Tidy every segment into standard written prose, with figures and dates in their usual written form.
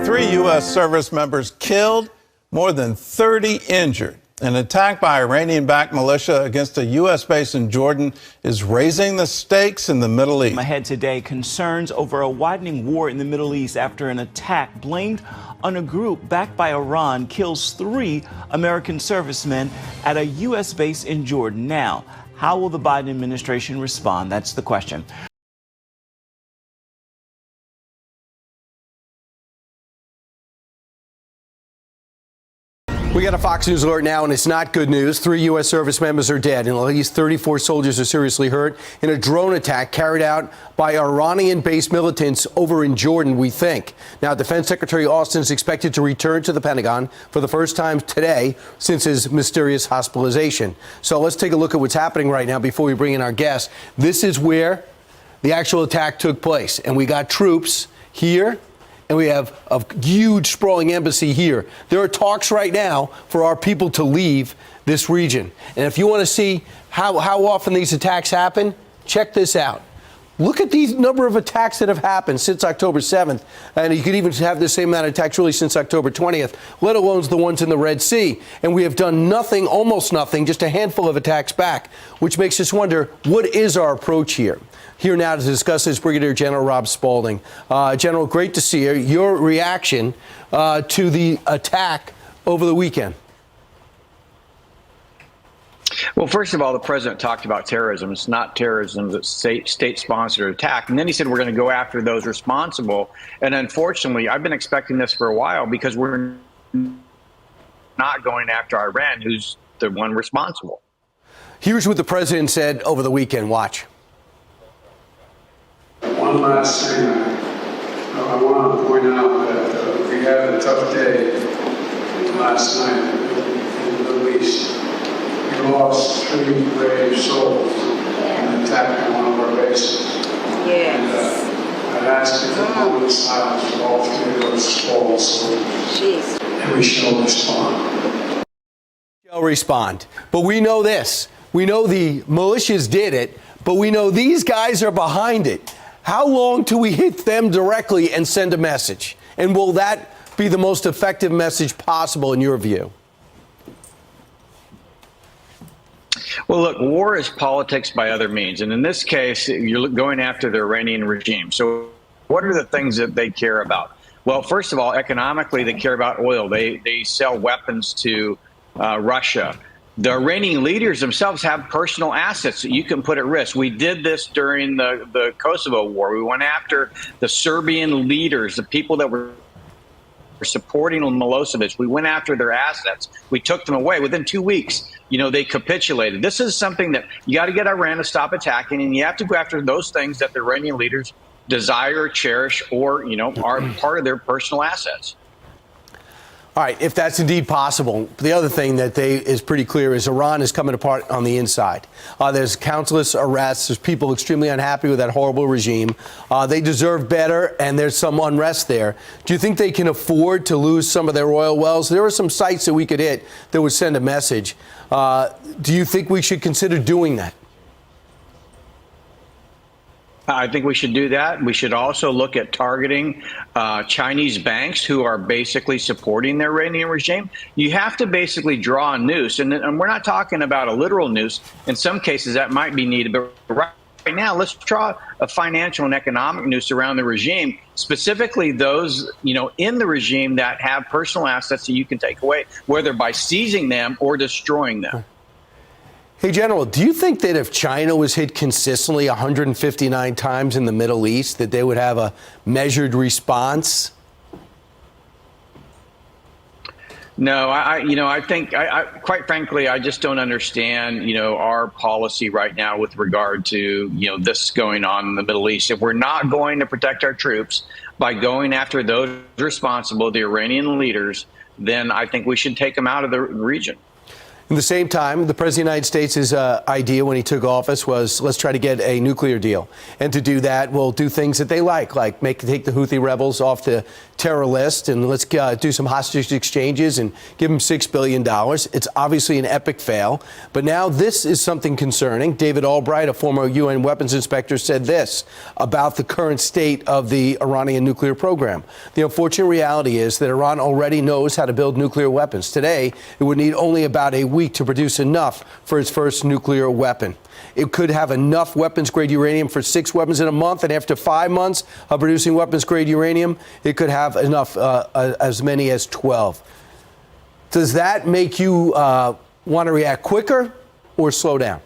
3 U.S. service members killed, more than 30 injured. An attack by Iranian-backed militia against a U.S. base in Jordan is raising the stakes in the Middle East. Ahead today, concerns over a widening war in the Middle East after an attack blamed on a group backed by Iran kills 3 American servicemen at a U.S. base in Jordan. Now, how will the Biden administration respond? That's the question. We got a Fox News alert now, and it's not good news. 3 U.S. service members are dead, and at least 34 soldiers are seriously hurt in a drone attack carried out by Iranian-based militants over in Jordan, we think. Now, Defense Secretary Austin is expected to return to the Pentagon for the first time today since his mysterious hospitalization. So let's take a look at what's happening right now before we bring in our guest. This is where the actual attack took place, and we got troops here. And we have a huge sprawling embassy here. There are talks right now for our people to leave this region. And if you want to see how often these attacks happen, check this out. Look at these number of attacks that have happened since October 7th. And you could even have the same amount of attacks really since October 20th, let alone the ones in the Red Sea. And we have done nothing, almost nothing, just a handful of attacks back, which makes us wonder, what is our approach here? Here now to discuss this, Brigadier General Rob Spaulding. General, great to see you. Your reaction to the attack over the weekend. Well, first of all, the president talked about terrorism. It's not terrorism, it's state-sponsored attack. And then he said we're going to go after those responsible. And unfortunately, I've been expecting this for a while because we're not going after Iran, who's the one responsible. Here's what the president said over the weekend. Watch. One last thing, I want to point out that we had a tough day last night in the Middle East. We lost 3 brave souls in an attack on one of our bases. Yes. And I'd ask you for a moment of silence for all 3 of those souls. And we shall respond. Shall respond. But we know this. We know the militias did it, but we know these guys are behind it. How long till we hit them directly and send a message? And will that be the most effective message possible in your view? Well, look, war is politics by other means. And in this case, you're going after the Iranian regime. So what are the things that they care about? Well, first of all, economically, they care about oil. They sell weapons to Russia. The Iranian leaders themselves have personal assets that you can put at risk. We did this during the Kosovo War. We went after the Serbian leaders, the people that were supporting Milosevic. We went after their assets. We took them away. Within 2 weeks, they capitulated. This is something that you got to get Iran to stop attacking, and you have to go after those things that the Iranian leaders desire, cherish, or, are part of their personal assets. All right, if that's indeed possible, the other thing that is pretty clear is Iran is coming apart on the inside. There's countless arrests. There's people extremely unhappy with that horrible regime. They deserve better, and there's some unrest there. Do you think they can afford to lose some of their oil wells? There are some sites that we could hit that would send a message. Do you think we should consider doing that? I think we should do that. We should also look at targeting Chinese banks who are basically supporting the Iranian regime. You have to basically draw a noose, and we're not talking about a literal noose. In some cases, that might be needed, but right now, let's draw a financial and economic noose around the regime, specifically those, in the regime that have personal assets that you can take away, whether by seizing them or destroying them. Hey, General, do you think that if China was hit consistently 159 times in the Middle East, that they would have a measured response? No, I think, quite frankly, I just don't understand, our policy right now with regard to, this going on in the Middle East. If we're not going to protect our troops by going after those responsible, the Iranian leaders, then I think we should take them out of the region. In the same time, the President of the United States' idea when he took office was, let's try to get a nuclear deal. And to do that, we'll do things that they like take the Houthi rebels off the terror list, and let's do some hostage exchanges and give them $6 billion. It's obviously an epic fail. But now this is something concerning. David Albright, a former UN weapons inspector, said this about the current state of the Iranian nuclear program. The unfortunate reality is that Iran already knows how to build nuclear weapons. Today, it would need only about a week to produce enough for its first nuclear weapon. It could have enough weapons-grade uranium for 6 weapons in a month, and after 5 months of producing weapons-grade uranium, it could have enough as many as 12. Does that make you want to react quicker or slow down?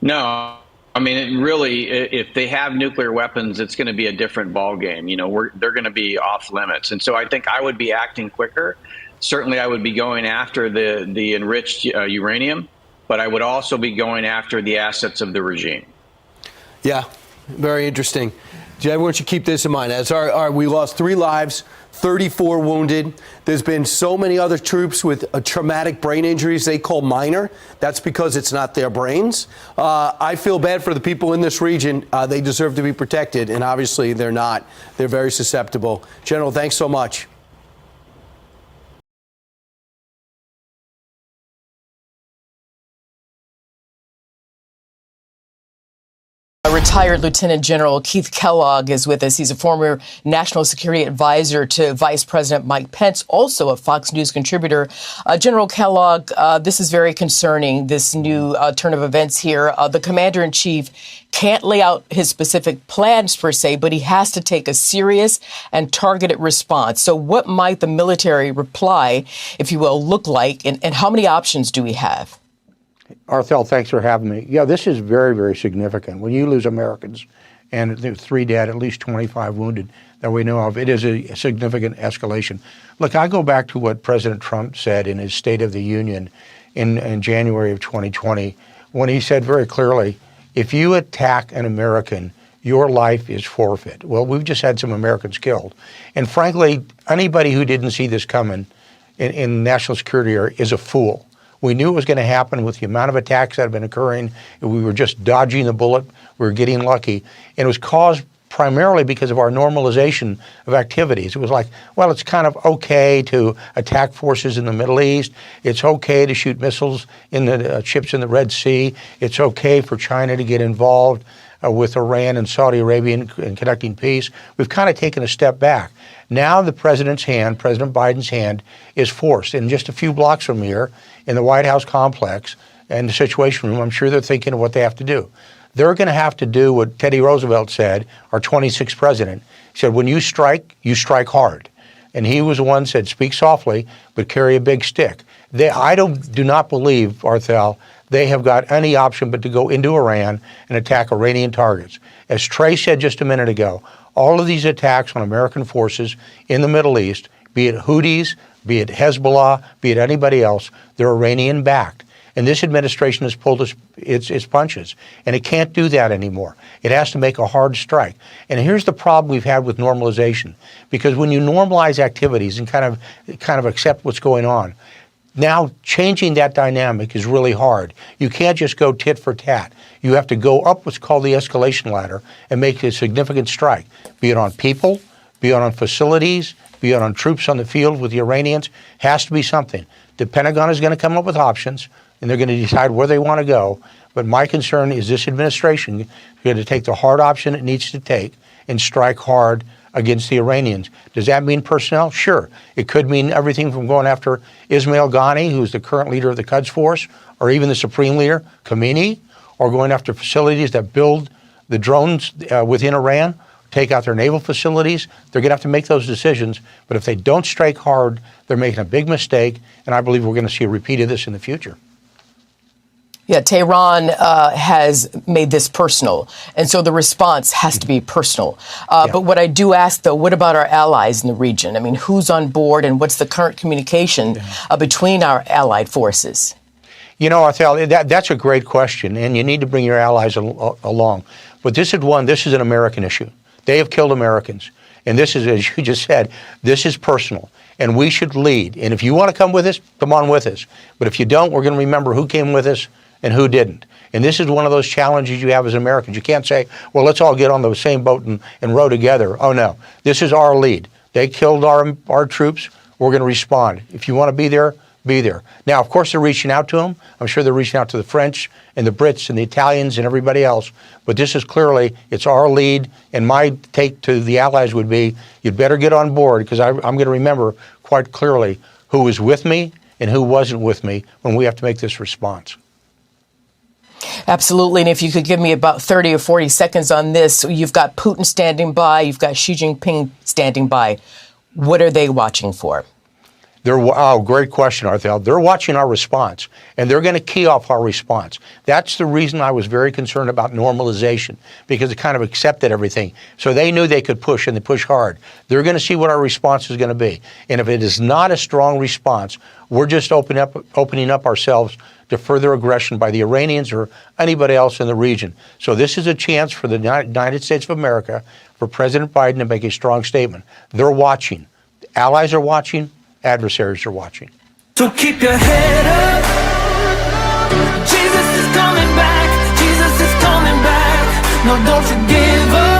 No. I mean, it really, if they have nuclear weapons, it's going to be a different ballgame. You know, they're going to be off limits. And so I think I would be acting quicker. Certainly, I would be going after the enriched uranium, but I would also be going after the assets of the regime. Yeah, very interesting. Jed, why don't you keep this in mind? We lost 3 lives, 34 wounded. There's been so many other troops with traumatic brain injuries they call minor. That's because it's not their brains. I feel bad for the people in this region. They deserve to be protected, and obviously they're not. They're very susceptible. General, thanks so much. Retired Lieutenant General Keith Kellogg is with us. He's a former national security advisor to Vice President Mike Pence, also a Fox News contributor. General Kellogg, this is very concerning, this new turn of events here. The commander-in-chief can't lay out his specific plans per se, but he has to take a serious and targeted response. So what might the military reply, if you will, look like, and how many options do we have? Arthel, thanks for having me. Yeah, this is very, very significant. When you lose Americans, and there's 3 dead, at least 25 wounded that we know of, it is a significant escalation. Look, I go back to what President Trump said in his State of the Union in January of 2020, when he said very clearly, if you attack an American, your life is forfeit. Well, we've just had some Americans killed. And frankly, anybody who didn't see this coming in national security area is a fool. We knew it was going to happen with the amount of attacks that have been occurring. We were just dodging the bullet. We were getting lucky. And it was caused primarily because of our normalization of activities. It was like, well, it's kind of okay to attack forces in the Middle East. It's okay to shoot missiles in the ships in the Red Sea. It's okay for China to get involved with Iran and Saudi Arabia in conducting peace. We've kind of taken a step back. Now the president's hand, President Biden's hand, is forced. And just a few blocks from here, in the White House complex and the Situation Room, I'm sure they're thinking of what they have to do. They're going to have to do what Teddy Roosevelt said, our 26th president. He said, when you strike hard. And he was the one who said, speak softly, but carry a big stick. I do not believe, Arthel, they have got any option but to go into Iran and attack Iranian targets. As Trey said just a minute ago, all of these attacks on American forces in the Middle East, be it Houthis, be it Hezbollah, be it anybody else, they're Iranian-backed. And this administration has pulled its punches, and it can't do that anymore. It has to make a hard strike. And here's the problem we've had with normalization, because when you normalize activities and kind of accept what's going on, now changing that dynamic is really hard. You can't just go tit for tat. You have to go up what's called the escalation ladder and make a significant strike, be it on people, be it on facilities, be it on troops on the field with the Iranians. Has to be something. The Pentagon is going to come up with options, and they're going to decide where they want to go. But my concern is this administration going to take the hard option it needs to take and strike hard against the Iranians. Does that mean personnel? Sure. It could mean everything from going after Ismail Ghani, who's the current leader of the Quds Force, or even the Supreme Leader, Khomeini, or going after facilities that build the drones within Iran, take out their naval facilities. They're going to have to make those decisions. But if they don't strike hard, they're making a big mistake, and I believe we're going to see a repeat of this in the future. Yeah, Tehran has made this personal, and so the response has to be personal. But what I do ask, though, what about our allies in the region? I mean, who's on board, and what's the current communication between our allied forces? You know, Arthel, that's a great question, and you need to bring your allies along. But this is an American issue. They have killed Americans. And this is, as you just said, this is personal. And we should lead. And if you want to come with us, come on with us. But if you don't, we're going to remember who came with us and who didn't. And this is one of those challenges you have as Americans. You can't say, well, let's all get on the same boat and row together. Oh, no. This is our lead. They killed our troops. We're going to respond. If you want to be there, be there. Now, of course, they're reaching out to them. I'm sure they're reaching out to the French and the Brits and the Italians and everybody else. But this is clearly, it's our lead. And my take to the Allies would be, you'd better get on board, because I'm going to remember quite clearly who was with me and who wasn't with me when we have to make this response. Absolutely. And if you could give me about 30 or 40 seconds on this, you've got Putin standing by, you've got Xi Jinping standing by. What are they watching for? Great question, Arthel. They're watching our response, and they're going to key off our response. That's the reason I was very concerned about normalization, because it kind of accepted everything. So they knew they could push, and they push hard. They're going to see what our response is going to be. And if it is not a strong response, we're just opening up ourselves to further aggression by the Iranians or anybody else in the region. So this is a chance for the United States of America, for President Biden to make a strong statement. They're watching. Allies are watching. Adversaries are watching. So keep your head up. Jesus is coming back. Jesus is coming back. No, don't you give up.